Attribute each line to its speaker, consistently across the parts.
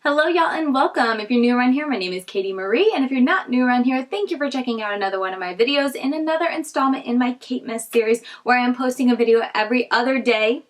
Speaker 1: Hello y'all and welcome. If you're new around here, my name is Katie Marie, and if you're not new around here, thank you for checking out another one of my videos in another installment in my Kate Miss series where I am posting a video every other day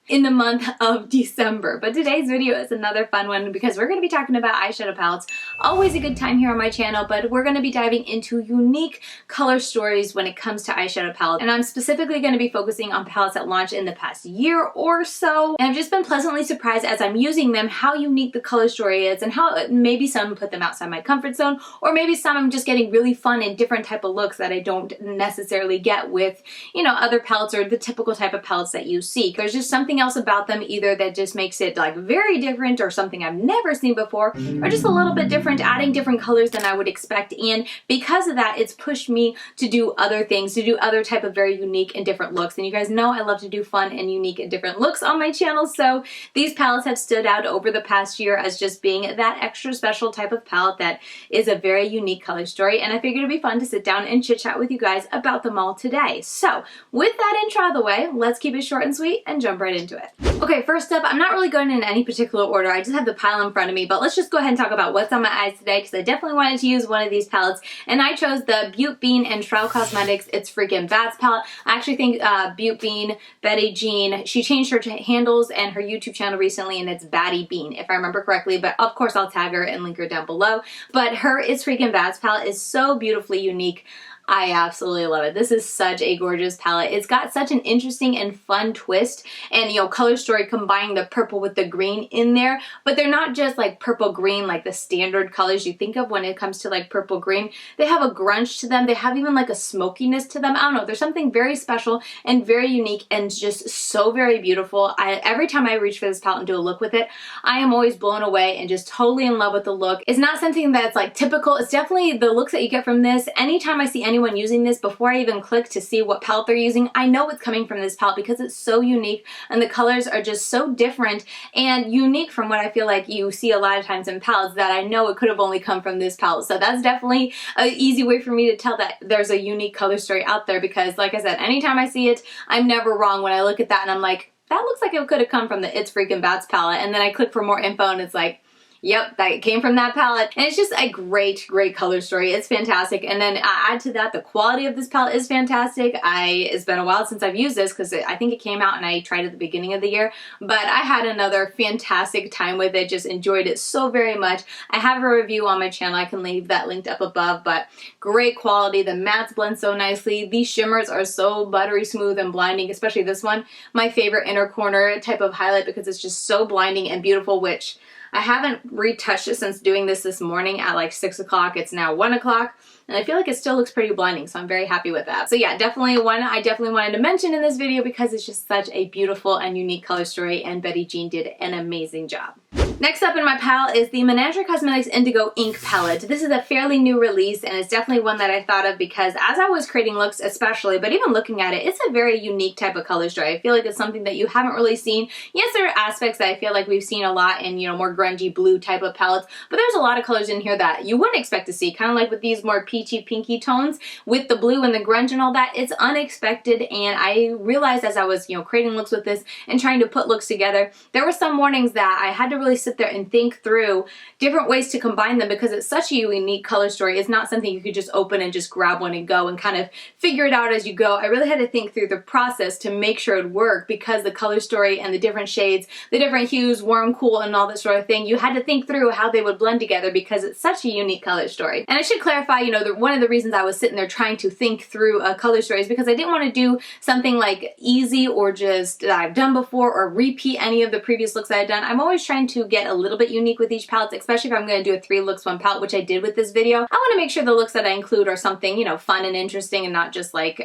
Speaker 1: in the month of December. But today's video is another fun one because we're going to be talking about eyeshadow palettes. Always a good time here on my channel, but we're going to be diving into unique color stories when it comes to eyeshadow palettes. And I'm specifically going to be focusing on palettes that launched in the past year or so. And I've just been pleasantly surprised as I'm using them how unique the color story is and how maybe some put them outside my comfort zone, or maybe some I'm just getting really fun and different type of looks that I don't necessarily get with, you know, other palettes or the typical type of palettes that you see. There's just something else about them either that just makes it like very different or something I've never seen before, or just a little bit different, adding different colors than I would expect. And because of that, it's pushed me to do other things, to do other type of very unique and different looks. And you guys know I love to do fun and unique and different looks on my channel, so these palettes have stood out over the past year as just being that extra special type of palette that is a very unique color story, and I figured it'd be fun to sit down and chit chat with you guys about them all today. So with that intro out of the way, let's keep it short and sweet and jump right into it. Okay, first up, I'm not really going in any particular order. I just have the pile in front of me, but let's just go ahead and talk about what's on my eyes today because I definitely wanted to use one of these palettes, and I chose the Butte Bean and Shroud Cosmetics It's Freakin Bats palette. I actually think Butte Bean, Betty Jean, she changed her handles and her YouTube channel recently, and it's Batty Bean, if I remember correctly, but of course I'll tag her and link her down below. But her It's Freakin Bats palette is so beautifully unique. I absolutely love it. This is such a gorgeous palette. It's got such an interesting and fun twist and, you know, color story combining the purple with the green in there, but they're not just like purple green like the standard colors you think of when it comes to like purple green. They have a grunge to them. They have even like a smokiness to them. I don't know. There's something very special and very unique and just so very beautiful. Every time I reach for this palette and do a look with it, I am always blown away and just totally in love with the look. It's not something that's like typical. It's definitely the looks that you get from this. Anytime I see anyone using this, before I even click to see what palette they're using, I know it's coming from this palette because it's so unique and the colors are just so different and unique from what I feel like you see a lot of times in palettes that I know it could have only come from this palette. So that's definitely an easy way for me to tell that there's a unique color story out there because, like I said, anytime I see it, I'm never wrong when I look at that and I'm like, that looks like it could have come from the It's Freakin Bats palette, and then I click for more info and it's like, yep, that came from that palette. And it's just a great, great color story. It's fantastic. And then add to that, the quality of this palette is fantastic. It's been a while since I've used this because I think it came out and I tried it at the beginning of the year, but I had another fantastic time with it. Just enjoyed it so very much. I have a review on my channel. I can leave that linked up above, but great quality. The mattes blend so nicely. These shimmers are so buttery smooth and blinding, especially this one. My favorite inner corner type of highlight because it's just so blinding and beautiful, which I haven't retouched it since doing this morning at like 6 o'clock. It's now 1 o'clock. And I feel like it still looks pretty blinding, so I'm very happy with that. So yeah, definitely one I definitely wanted to mention in this video because it's just such a beautiful and unique color story, and Betty Jean did an amazing job. Next up in my palette is the Menagerie Cosmetics Indigo Ink Palette. This is a fairly new release, and it's definitely one that I thought of because as I was creating looks especially, but even looking at it, it's a very unique type of color story. I feel like it's something that you haven't really seen. Yes, there are aspects that I feel like we've seen a lot in, you know, more grungy blue type of palettes, but there's a lot of colors in here that you wouldn't expect to see, kind of like with these more peachy pinky tones with the blue and the grunge and all that. It's unexpected, and I realized as I was, you know, creating looks with this and trying to put looks together, there were some mornings that I had to really sit there and think through different ways to combine them because it's such a unique color story. It's not something you could just open and just grab one and go and kind of figure it out as you go. I really had to think through the process to make sure it worked because the color story and the different shades, the different hues, warm, cool, and all that sort of thing, you had to think through how they would blend together because it's such a unique color story. And I should clarify, you know, one of the reasons I was sitting there trying to think through a color story is because I didn't want to do something like easy or just that I've done before or repeat any of the previous looks that I've done. I'm always trying to get a little bit unique with each palette, especially if I'm going to do a 3 looks 1 palette, which I did with this video. I want to make sure the looks that I include are something, you know, fun and interesting and not just like, you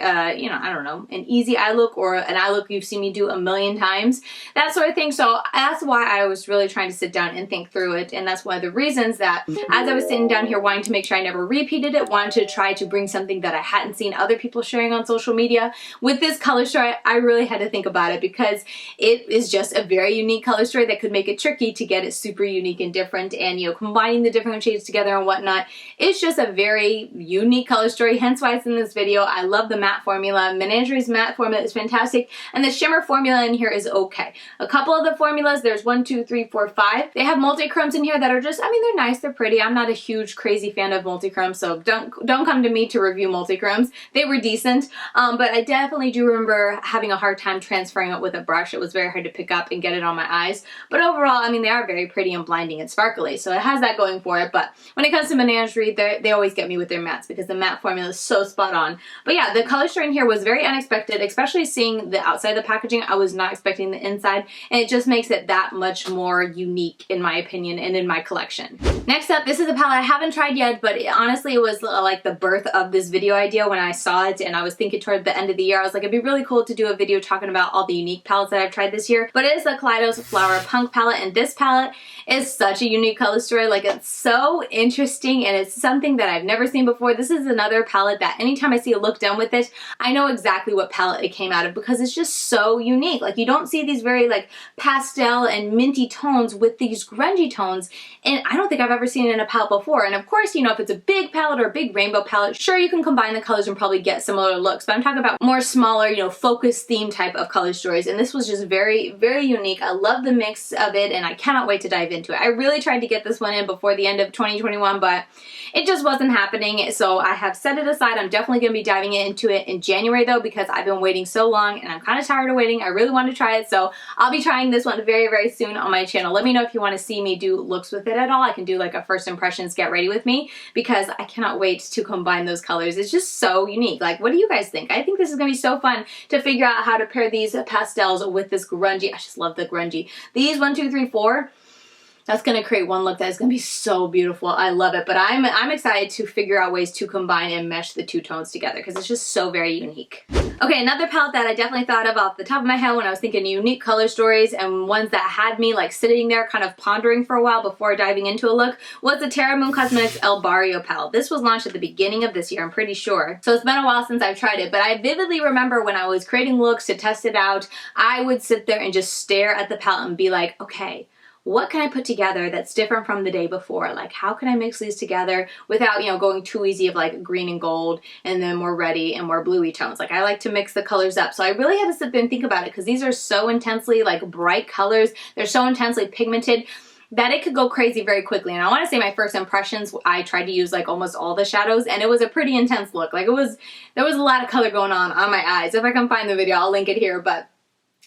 Speaker 1: know, I don't know, an easy eye look or an eye look you've seen me do a million times, that sort of thing. So that's why I was really trying to sit down and think through it, and that's one of the reasons that as I was sitting down here wanting to make sure I never repeated it, wanted to try to bring something that I hadn't seen other people sharing on social media. With this color story, I really had to think about it because it is just a very unique color story that could make it tricky to get find it super unique and different, and you know, combining the different shades together and whatnot. It's just a very unique color story, hence why it's in this video. I love the matte formula. Menagerie's matte formula is fantastic, and the shimmer formula in here is okay. A couple of the formulas, there's 1, 2, 3, 4, 5. They have multi-chromes in here that are just, I mean, they're nice, they're pretty. I'm not a huge crazy fan of multi-chromes, so don't come to me to review multi-chromes. They were decent, but I definitely do remember having a hard time transferring it with a brush. It was very hard to pick up and get it on my eyes. But overall, I mean, they are very pretty and blinding and sparkly, so it has that going for it. But when it comes to Menagerie, they always get me with their mattes because the matte formula is so spot on. But yeah, the color story in here was very unexpected, especially seeing the outside of the packaging. I was not expecting the inside, and it just makes it that much more unique in my opinion and in my collection. Next up, this is a palette I haven't tried yet, but honestly it was like the birth of this video idea when I saw it, and I was thinking toward the end of the year, I was like, it'd be really cool to do a video talking about all the unique palettes that I've tried this year. But it is the Kaleidos Flower Punk palette, and this palette is such a unique color story. Like, it's so interesting, and it's something that I've never seen before. This is another palette that anytime I see a look done with it, I know exactly what palette it came out of because it's just so unique. Like, you don't see these very like pastel and minty tones with these grungy tones, and I don't think I've ever seen it in a palette before. And of course, you know, if it's a big palette or a big rainbow palette, sure, you can combine the colors and probably get similar looks, but I'm talking about more smaller, you know, focus theme type of color stories, and this was just very, very unique. I love the mix of it, and I cannot wait to dive into it. I really tried to get this one in before the end of 2021, but it just wasn't happening, so I have set it aside. I'm definitely going to be diving into it in January though, because I've been waiting so long and I'm kind of tired of waiting. I really want to try it, so I'll be trying this one very, very soon on my channel. Let me know if you want to see me do looks with it at all. I can do like a first impressions get ready with me because I cannot wait to combine those colors. It's just so unique. Like, what do you guys think? I think this is going to be so fun to figure out how to pair these pastels with this grungy. I just love the grungy. These 1, 2, 3, 4. That's going to create one look that is going to be so beautiful. I love it, but I'm excited to figure out ways to combine and mesh the two tones together because it's just so very unique. Okay, another palette that I definitely thought of off the top of my head when I was thinking unique color stories and ones that had me like sitting there kind of pondering for a while before diving into a look was the Terramoons El Barrio palette. This was launched at the beginning of this year, I'm pretty sure. So it's been a while since I've tried it, but I vividly remember when I was creating looks to test it out, I would sit there and just stare at the palette and be like, okay, what can I put together that's different from the day before? Like, how can I mix these together without, you know, going too easy of like green and gold and then more reddy and more bluey tones? Like, I like to mix the colors up. So I really had to sit there and think about it because these are so intensely like bright colors. They're so intensely pigmented that it could go crazy very quickly. And I want to say my first impressions, I tried to use like almost all the shadows, and it was a pretty intense look. Like, there was a lot of color going on my eyes. If I can find the video, I'll link it here, but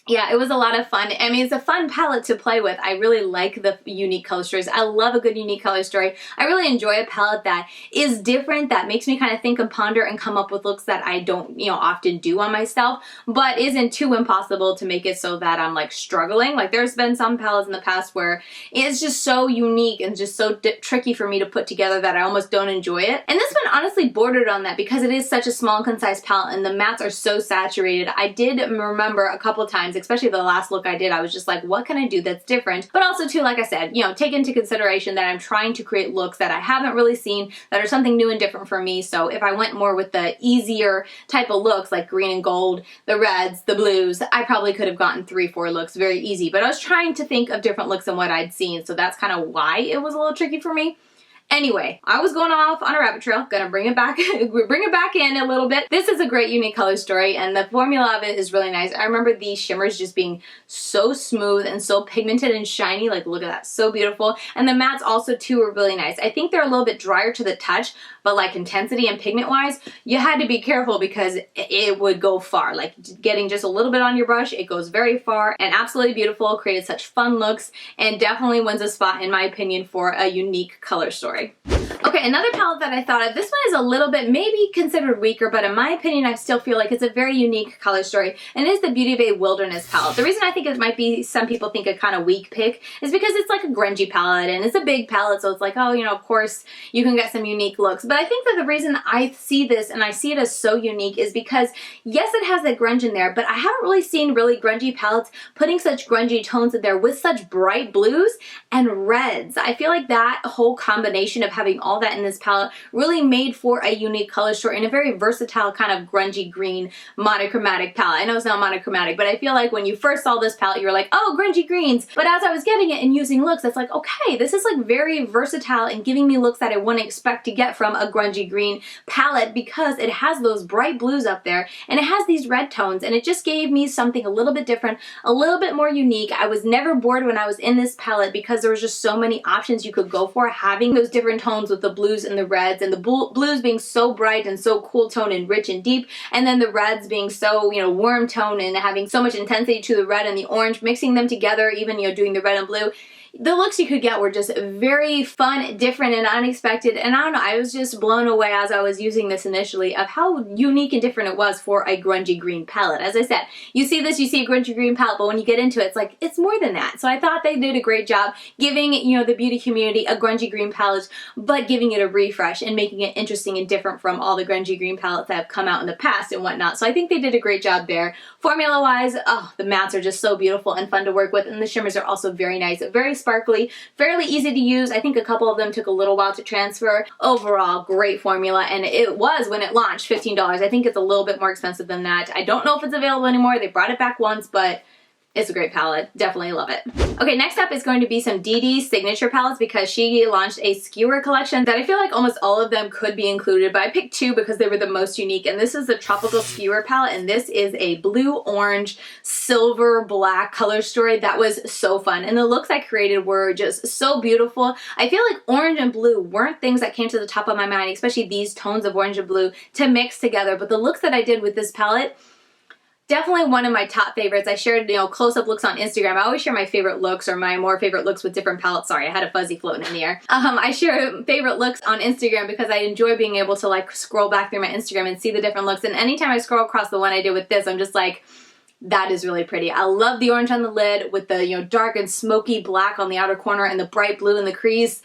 Speaker 1: yeah, it was a lot of fun. I mean, it's a fun palette to play with. I really like the unique color stories. I love a good unique color story. I really enjoy a palette that is different, that makes me kind of think and ponder and come up with looks that I don't, you know, often do on myself, but isn't too impossible to make it so that I'm like struggling. Like, there's been some palettes in the past where it's just so unique and just so tricky for me to put together that I almost don't enjoy it. And this one honestly bordered on that because it is such a small and concise palette and the mattes are so saturated. I did remember a couple times, especially the last look I did, I was just like, what can I do that's different? But also too, like I said, you know, take into consideration that I'm trying to create looks that I haven't really seen, that are something new and different for me. So if I went more with the easier type of looks like green and gold, the reds, the blues, I probably could have gotten 3, 4 looks very easy. But I was trying to think of different looks than what I'd seen. So that's kind of why it was a little tricky for me. Anyway, I was going off on a rabbit trail, gonna bring it back in a little bit. This is a great unique color story and the formula of it is really nice. I remember these shimmers just being so smooth and so pigmented and shiny. Like, look at that, so beautiful. And the mattes also too were really nice. I think they're a little bit drier to the touch, but like intensity and pigment wise, you had to be careful because it would go far. Like, getting just a little bit on your brush, it goes very far, and absolutely beautiful, created such fun looks, and definitely wins a spot in my opinion for a unique color story. Okay, another palette that I thought of, this one is a little bit maybe considered weaker, but in my opinion I still feel like it's a very unique color story, and it is the Beauty Bay Wilderness palette. The reason I think it might be, some people think, a kind of weak pick is because it's like a grungy palette and it's a big palette, so it's like, oh, you know, of course you can get some unique looks. But I think that the reason I see this and I see it as so unique is because yes, it has that grunge in there, but I haven't really seen really grungy palettes putting such grungy tones in there with such bright blues and reds. I feel like that whole combination of having all that in this palette really made for a unique color story and a very versatile kind of grungy green monochromatic palette. I know it's not monochromatic, but I feel like when you first saw this palette, you were like, oh, grungy greens. But as I was getting it and using looks, it's like, okay, this is like very versatile and giving me looks that I wouldn't expect to get from a grungy green palette because it has those bright blues up there and it has these red tones, and it just gave me something a little bit different, a little bit more unique. I was never bored when I was in this palette because there was just so many options you could go for, having those different tones with the blues and the reds, and the blues being so bright and so cool tone and rich and deep, and then the reds being so, you know, warm tone and having so much intensity to the red and the orange, mixing them together, even, you know, doing the red and blue. The looks you could get were just very fun, different, and unexpected, and I don't know, I was just blown away as I was using this initially of how unique and different it was for a grungy green palette. As I said, you see this, you see a grungy green palette, but when you get into it, it's like, it's more than that. So I thought they did a great job giving, you know, the beauty community a grungy green palette, but giving it a refresh and making it interesting and different from all the grungy green palettes that have come out in the past and whatnot. So I think they did a great job there. Formula-wise, oh, the mattes are just so beautiful and fun to work with, and the shimmers are also very nice, very sparkly, fairly easy to use. I think a couple of them took a little while to transfer. Overall, great formula, and it was, when it launched, $15. I think it's a little bit more expensive than that. I don't know if it's available anymore. They brought it back once, but it's a great palette. Definitely love it. Okay, next up is going to be some DeDe signature palettes because she launched a Skewer collection that I feel like almost all of them could be included, but I picked two because they were the most unique, and this is the Tropical Skewer palette, and this is a blue, orange, silver, black color story that was so fun, and the looks I created were just so beautiful. I feel like orange and blue weren't things that came to the top of my mind, especially these tones of orange and blue to mix together, but the looks that I did with this palette, definitely one of my top favorites. I shared, you know, close-up looks on Instagram. I always share my favorite looks or my more favorite looks with different palettes. Sorry, I had a fuzzy floating in the air. I share favorite looks on Instagram because I enjoy being able to like scroll back through my Instagram and see the different looks. And anytime I scroll across the one I did with this, I'm just like, that is really pretty. I love the orange on the lid with the, you know, dark and smoky black on the outer corner and the bright blue in the crease.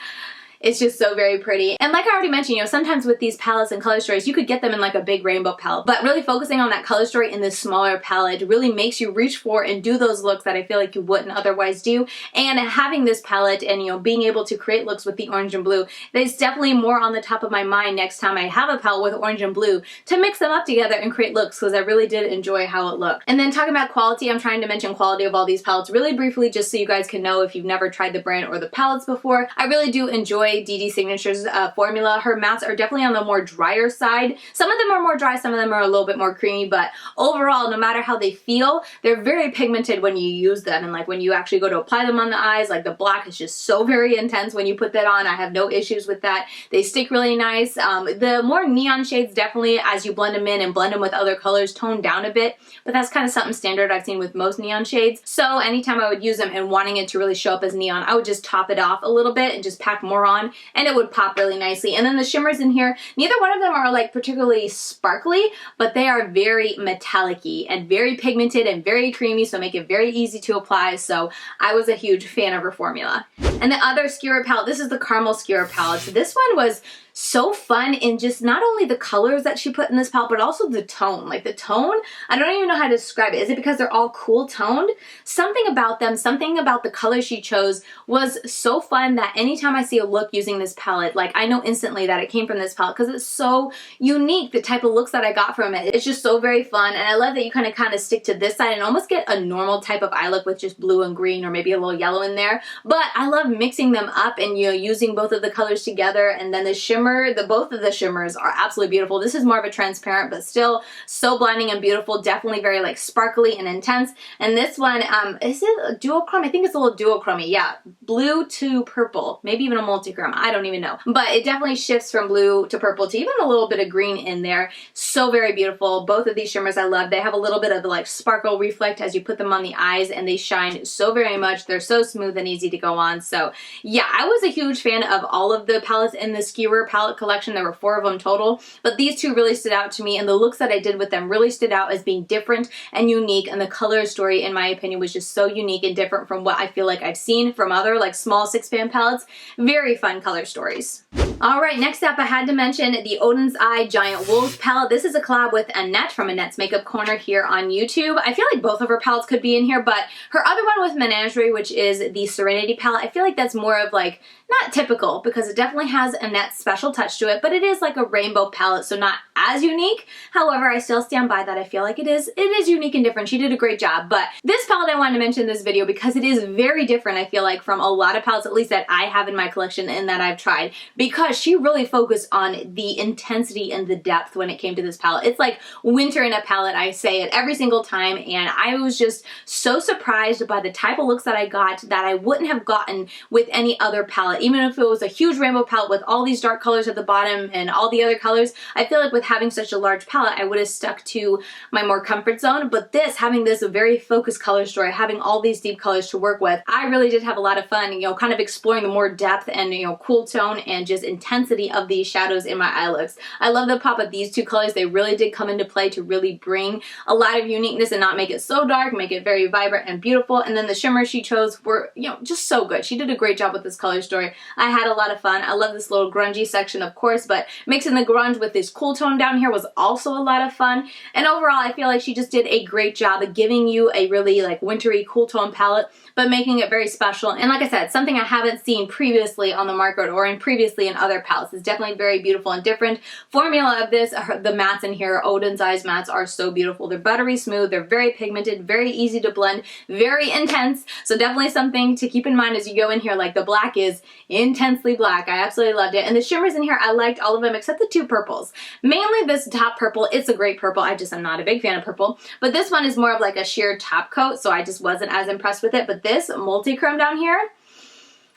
Speaker 1: It's just so very pretty. And like I already mentioned, you know, sometimes with these palettes and color stories, you could get them in like a big rainbow palette, but really focusing on that color story in this smaller palette really makes you reach for and do those looks that I feel like you wouldn't otherwise do. And having this palette and, you know, being able to create looks with the orange and blue, that's definitely more on the top of my mind next time I have a palette with orange and blue to mix them up together and create looks, because I really did enjoy how it looked. And then talking about quality, I'm trying to mention quality of all these palettes really briefly just so you guys can know if you've never tried the brand or the palettes before. I really do enjoy DeDe Signature's formula. Her mattes are definitely on the more drier side. Some of them are more dry, some of them are a little bit more creamy, but overall, no matter how they feel, they're very pigmented when you use them, and like when you actually go to apply them on the eyes, like the black is just so very intense when you put that on. I have no issues with that. They stick really nice. The more neon shades definitely, as you blend them in and blend them with other colors, tone down a bit, but that's kind of something standard I've seen with most neon shades. So anytime I would use them and wanting it to really show up as neon, I would just top it off a little bit and just pack more on, and it would pop really nicely. And then the shimmers in here, neither one of them are like particularly sparkly, but they are very metallic-y and very pigmented and very creamy, so make it very easy to apply. So I was a huge fan of her formula. And the other Skewer palette, this is the Caramel Skewer palette. So this one was so fun in just not only the colors that she put in this palette, but also the tone. Like the tone, I don't even know how to describe it. Is it because they're all cool toned? Something about them, something about the colors she chose was so fun that anytime I see a look using this palette, like I know instantly that it came from this palette because it's so unique, the type of looks that I got from it. It's just so very fun, and I love that you kind of stick to this side and almost get a normal type of eye look with just blue and green or maybe a little yellow in there. But I love mixing them up and, you know, using both of the colors together, and then the shimmer, both of the shimmers are absolutely beautiful. This is more of a transparent, but still so blinding and beautiful. Definitely very like sparkly and intense. And this one, is it a duochrome? I think it's a little duochrome. Yeah, blue to purple, maybe even a multichrome. I don't even know. But it definitely shifts from blue to purple to even a little bit of green in there. So very beautiful. Both of these shimmers I love. They have a little bit of like sparkle reflect as you put them on the eyes, and they shine so very much. They're so smooth and easy to go on. So yeah, I was a huge fan of all of the palettes in the Skewer palette collection. There were 4 of them total, but these 2 really stood out to me, and the looks that I did with them really stood out as being different and unique, and the color story, in my opinion, was just so unique and different from what I feel like I've seen from other like small 6-pan palettes. Very fun color stories. Alright, next up I had to mention the Oden's Eye Giant Wolves palette. This is a collab with Annette from Annette's Makeup Corner here on YouTube. I feel like both of her palettes could be in here, but her other one with Menagerie, which is the Serenity palette, I feel like that's more of like, not typical, because it definitely has Annette's special touch to it, but it is like a rainbow palette, so not as unique. However, I still stand by that. I feel like it is unique and different. She did a great job, but this palette I wanted to mention in this video because it is very different, I feel like, from a lot of palettes, at least that I have in my collection and that I've tried, because she really focused on the intensity and the depth when it came to this palette. It's like winter in a palette. I say it every single time, and I was just so surprised by the type of looks that I got that I wouldn't have gotten with any other palette. Even if it was a huge rainbow palette with all these dark colors at the bottom and all the other colors, I feel like with having such a large palette, I would have stuck to my more comfort zone. But this, having this very focused color story, having all these deep colors to work with, I really did have a lot of fun, you know, kind of exploring the more depth and, you know, cool tone and just intensity of these shadows in my eye looks. I love the pop of these 2 colors. They really did come into play to really bring a lot of uniqueness and not make it so dark, make it very vibrant and beautiful. And then the shimmers she chose were, you know, just so good. She did a great job with this color story. I had a lot of fun. I love this little grungy section, of course, but mixing the grunge with this cool tone down here was also a lot of fun. And overall, I feel like she just did a great job of giving you a really like wintry cool tone palette, but making it very special. And like I said, something I haven't seen previously on the market or previously in other palettes. It's definitely very beautiful and different. Formula of this, the mattes in here, Oden's Eyes mattes are so beautiful. They're buttery smooth, they're very pigmented, very easy to blend, very intense. So definitely something to keep in mind as you go in here. Like the black is intensely black. I absolutely loved it. And the shimmers in here, I liked all of them except the 2 purples. Mainly this top purple. It's a great purple. I just am not a big fan of purple. But this one is more of like a sheer top coat, so I just wasn't as impressed with it. But this multi-chrome down here,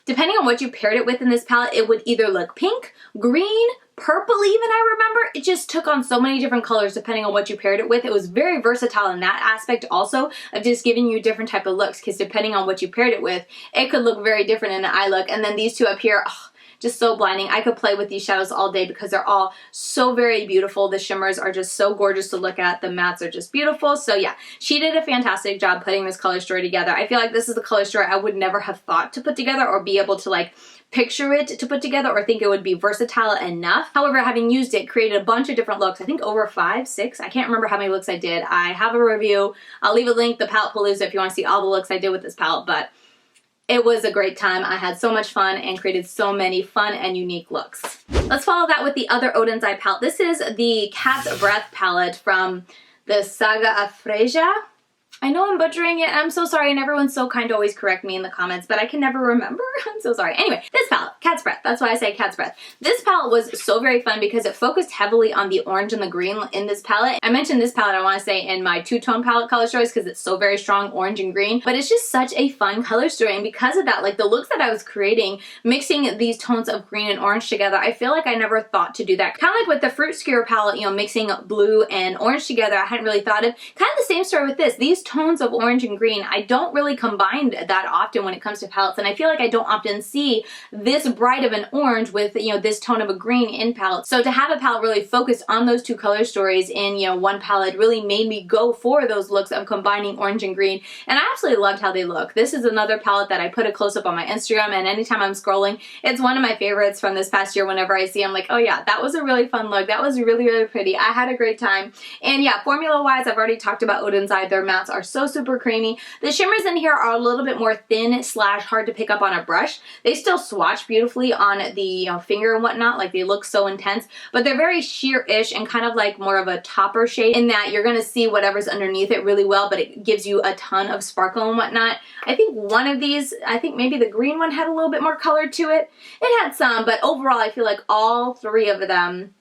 Speaker 1: depending on what you paired it with in this palette, it would either look pink, green, purple even, I remember. It just took on so many different colors depending on what you paired it with. It was very versatile in that aspect also, of just giving you different type of looks, because depending on what you paired it with, it could look very different in the eye look. And then these 2 up here, oh, just so blinding. I could play with these shadows all day because they're all so very beautiful. The shimmers are just so gorgeous to look at. The mattes are just beautiful. So yeah, she did a fantastic job putting this color story together. I feel like this is the color story I would never have thought to put together or be able to like picture it to put together or think it would be versatile enough. However, having used it, created a bunch of different looks. I think over 5, 6. I can't remember how many looks I did. I have a review. I'll leave a link, the Palette Palooza, if you want to see all the looks I did with this palette, but it was a great time. I had so much fun and created so many fun and unique looks. Let's follow that with the other Oden's Eye palette. This is the Cat's Breath palette from the Saga of Freja. I know I'm butchering it. I'm so sorry, and everyone's so kind to always correct me in the comments, but I can never remember. I'm so sorry. Anyway, this palette, Cat's Breath. That's why I say Cat's Breath. This palette was so very fun because it focused heavily on the orange and the green in this palette. I mentioned this palette, I want to say, in my two-tone palette color stories because it's so very strong orange and green, but it's just such a fun color story, and because of that, like the looks that I was creating, mixing these tones of green and orange together, I feel like I never thought to do that. Kind of like with the Fruit Skewer palette, you know, mixing blue and orange together, I hadn't really thought of. Kind of the same story with this. These tones of orange and green, I don't really combine that often when it comes to palettes, and I feel like I don't often see this bright of an orange with, you know, this tone of a green in palettes. So to have a palette really focused on those two color stories in, you know, one palette really made me go for those looks of combining orange and green, and I absolutely loved how they look. This is another palette that I put a close-up on my Instagram, and anytime I'm scrolling, it's one of my favorites from this past year. Whenever I see it, I'm like, oh yeah, that was a really fun look. That was really, really pretty. I had a great time. And yeah, formula-wise, I've already talked about Oden's Eye. Their mattes are so super creamy. The shimmers in here are a little bit more thin slash hard to pick up on a brush. They still swatch beautifully on the, you know, finger and whatnot, like they look so intense, but they're very sheer-ish and kind of like more of a topper shade in that you're going to see whatever's underneath it really well, but it gives you a ton of sparkle and whatnot. I think one of these, I think maybe the green one had a little bit more color to it. It had some, but overall I feel like all three of them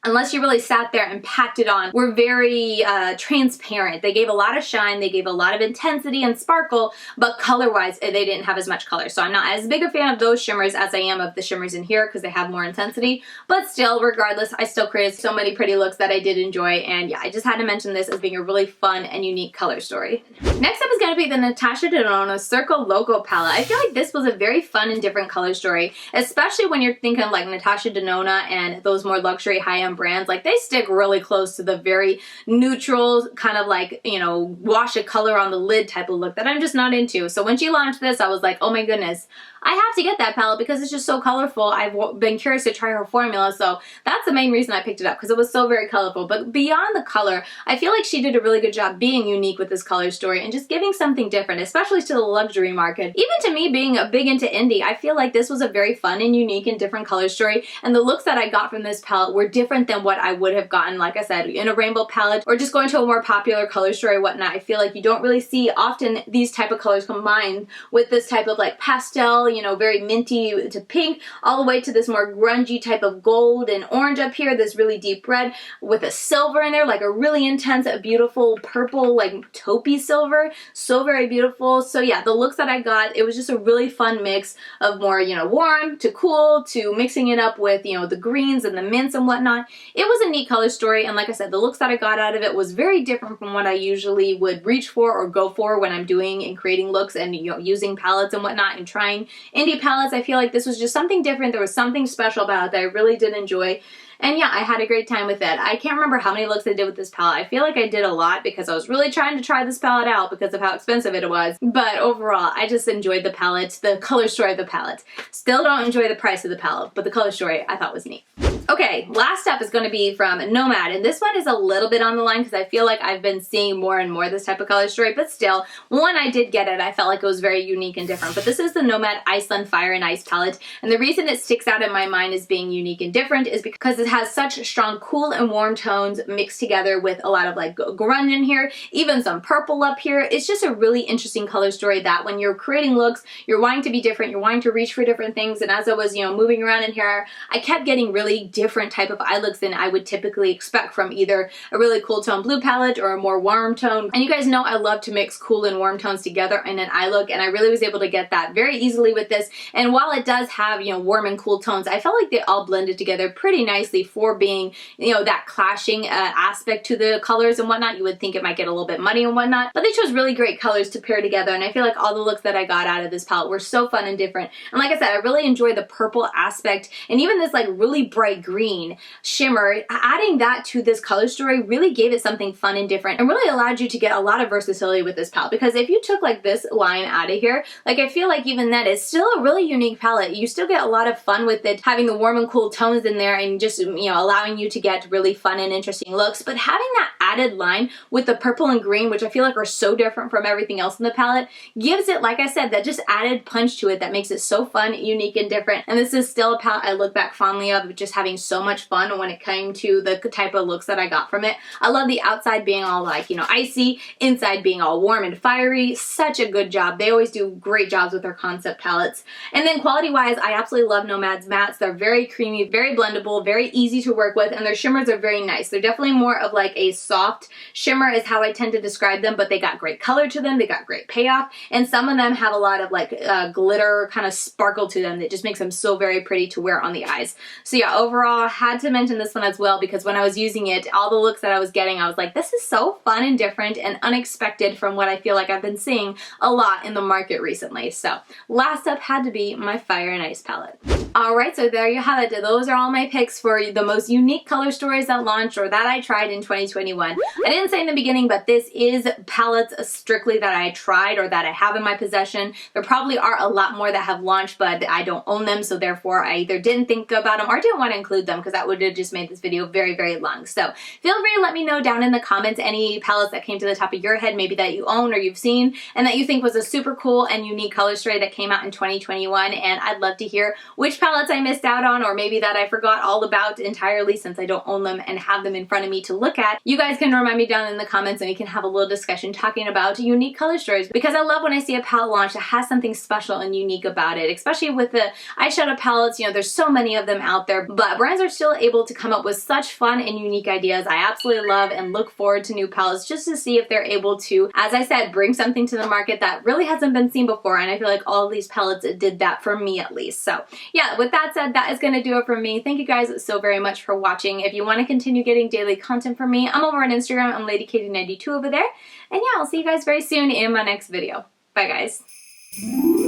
Speaker 1: unless you really sat there and packed it on, were very transparent. They gave a lot of shine, they gave a lot of intensity and sparkle, but color-wise, they didn't have as much color. So I'm not as big a fan of those shimmers as I am of the shimmers in here because they have more intensity. But still, regardless, I still created so many pretty looks that I did enjoy. And yeah, I just had to mention this as being a really fun and unique color story. Next up is going to be the Natasha Denona Circo Loco palette. I feel like this was a very fun and different color story, especially when you're thinking like Natasha Denona and those more luxury high-end brands. Like, they stick really close to the very neutral kind of like, you know, wash a color on the lid type of look that I'm just not into. So when she launched this, I was like, oh my goodness, I have to get that palette because it's just so colorful. I've been curious to try her formula, so that's the main reason I picked it up, because it was so very colorful. But beyond the color, I feel like she did a really good job being unique with this color story and just giving something different, especially to the luxury market. Even to me being big into indie, I feel like this was a very fun and unique and different color story, and the looks that I got from this palette were different than what I would have gotten, like I said, in a rainbow palette or just going to a more popular color story or whatnot. I feel like you don't really see often these type of colors combined with this type of like pastel, you know, very minty to pink, all the way to this more grungy type of gold and orange up here, this really deep red with a silver in there, like a really intense, beautiful purple, like taupey silver. So very beautiful. So yeah, the looks that I got, it was just a really fun mix of more, you know, warm to cool to mixing it up with, you know, the greens and the mints and whatnot. It was a neat color story, and like I said, the looks that I got out of it was very different from what I usually would reach for or go for when I'm doing and creating looks and, you know, using palettes and whatnot and trying indie palettes. I feel like this was just something different. There was something special about it that I really did enjoy. And yeah, I had a great time with it. I can't remember how many looks I did with this palette. I feel like I did a lot because I was really trying to try this palette out because of how expensive it was. But overall, I just enjoyed the palette, the color story of the palette. Still don't enjoy the price of the palette, but the color story I thought was neat. Okay, last up is going to be from Nomad, and this one is a little bit on the line because I feel like I've been seeing more and more this type of color story, but still, when I did get it, I felt like it was very unique and different. But this is the Nomad Iceland Fire and Ice palette, and the reason it sticks out in my mind as being unique and different is because it has such strong cool and warm tones mixed together with a lot of like grunge in here, even some purple up here. It's just a really interesting color story that when you're creating looks, you're wanting to be different, you're wanting to reach for different things, and as I was, you know, moving around in here, I kept getting really different type of eye looks than I would typically expect from either a really cool tone blue palette or a more warm tone. And you guys know I love to mix cool and warm tones together in an eye look, and I really was able to get that very easily with this. And while it does have, you know, warm and cool tones, I felt like they all blended together pretty nicely for being, you know, that clashing aspect to the colors and whatnot. You would think it might get a little bit muddy and whatnot, but they chose really great colors to pair together, and I feel like all the looks that I got out of this palette were so fun and different. And like I said, I really enjoyed the purple aspect and even this like really bright green shimmer. Adding that to this color story really gave it something fun and different and really allowed you to get a lot of versatility with this palette, because if you took like this line out of here, like I feel like even that is still a really unique palette. You still get a lot of fun with it, having the warm and cool tones in there and just, you know, allowing you to get really fun and interesting looks. But having that added line with the purple and green, which I feel like are so different from everything else in the palette, gives it, like I said, that just added punch to it that makes it so fun, unique, and different. And this is still a palette I look back fondly of, just having so much fun when it came to the type of looks that I got from it. I love the outside being all like, you know, icy, inside being all warm and fiery. Such a good job. They always do great jobs with their concept palettes. And then quality wise, I absolutely love Nomad's mattes. They're very creamy, very blendable, very easy to work with, and their shimmers are very nice. They're definitely more of like a soft shimmer is how I tend to describe them, but they got great color to them, they got great payoff, and some of them have a lot of like glitter kind of sparkle to them that just makes them so very pretty to wear on the eyes. So yeah, overall, had to mention this one as well because when I was using it, all the looks that I was getting, I was like, this is so fun and different and unexpected from what I feel like I've been seeing a lot in the market recently. So last up had to be my Fire and Ice palette. Alright, so there you have it. Those are all my picks for the most unique color stories that launched or that I tried in 2021. I didn't say in the beginning, but this is palettes strictly that I tried or that I have in my possession. There probably are a lot more that have launched, but I don't own them, so therefore I either didn't think about them or didn't want to include them because that would have just made this video very, very long. So feel free to let me know down in the comments any palettes that came to the top of your head, maybe that you own or you've seen, and that you think was a super cool and unique color story that came out in 2021, and I'd love to hear which palettes I missed out on or maybe that I forgot all about entirely since I don't own them and have them in front of me to look at. You guys can remind me down in the comments and we can have a little discussion talking about unique color stories because I love when I see a palette launch that has something special and unique about it, especially with the eyeshadow palettes. You know, there's so many of them out there, but brands are still able to come up with such fun and unique ideas. I absolutely love and look forward to new palettes just to see if they're able to, as I said, bring something to the market that really hasn't been seen before, and I feel like all of these palettes did that for me at least. So yeah, with that said, that is going to do it for me. Thank you guys so very much for watching. If you want to continue getting daily content from me, I'm over on Instagram. I'm LadyKatie92 over there. And yeah, I'll see you guys very soon in my next video. Bye guys.